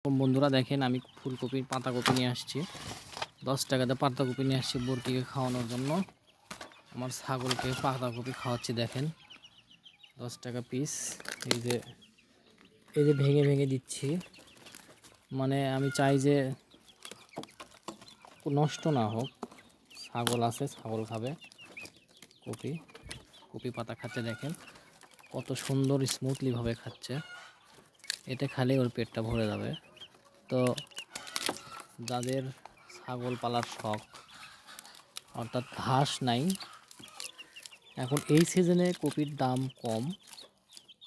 বন্ধুরা দেখেন আমি ফুলকপির পাতাকপি নিয়ে আসছি 10 টাকাতে পাতাকপি নিয়ে আসছি বরকিকে খাওয়ানোর জন্য। আমার ছাগলকে পাতাকপি খাওয়াচ্ছি দেখেন 10 টাকা পিস। এই যে ভেঙে ভেঙে দিচ্ছি, মানে আমি চাই যে নষ্ট না হোক। ছাগল আছে, ছাগল খাবে। কপি পাতা খাচ্ছে দেখেন কত সুন্দর স্মুথলি ভাবে খাচ্ছে। এটা খালে ওর পেটটা ভরে যাবে। তো যাদের ছাগল পালার শখ, অর্থাৎ ঘাস নাই, এখন এই সিজনে কপির দাম কম,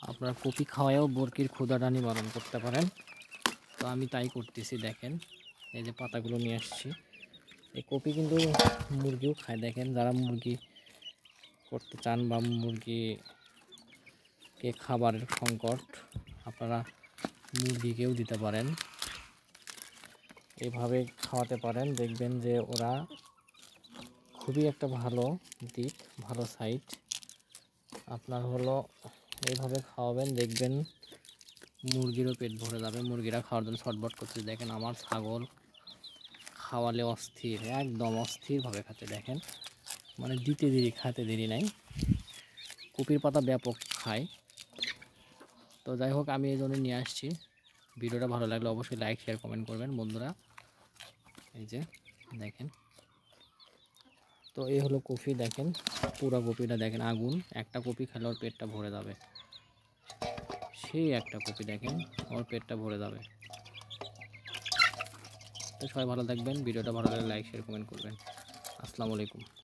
আপনারা কপি খাওয়ায়ও বরকির ক্ষুধাটা নিবারণ করতে পারেন। তো আমি তাই করতেছি দেখেন, এই যে পাতাগুলো নিয়ে আসছি। এই কপি কিন্তু মুরগিও খায় দেখেন, যারা মুরগি করতে চান বা মুরগিকে খাবারের সংকট, আপনারা মুরগিকেও দিতে পারেন, এভাবে খাওয়াতে পারেন। দেখবেন যে ওরা খুবই একটা ভালো দিক, ভালো সাইড আপনার হলো। এইভাবে খাওয়াবেন, দেখবেন মুরগিরও পেট ভরে যাবে। মুরগিরা খাওয়ার জন্য ছটবট করতে দেখেন। আমার ছাগল খাওয়ালে অস্থির, একদম অস্থিরভাবে খাচ্ছে দেখেন, মানে দিতে দেরি খাতে দেরি নাই। কপির পাতা ব্যাপক খায়। তো যাই হোক, আমি এই জন্য নিয়ে আসছি। ভিডিওটা ভালো লাগলে অবশ্যই লাইক শেয়ার কমেন্ট করবেন বন্ধুরা। এই যে দেখেন, তো এই হলো কপি দেখেন, পুরো কপিটা দেখেন আগুন। একটা কপি খেলে ওর পেটটা ভরে যাবে, সেই একটা কপি দেখেন ওর পেটটা ভরে যাবে। তো সবাই ভালো থাকবেন, ভিডিওটা ভালো লাগলে লাইক শেয়ার কমেন্ট করবেন। আসসালামু আলাইকুম।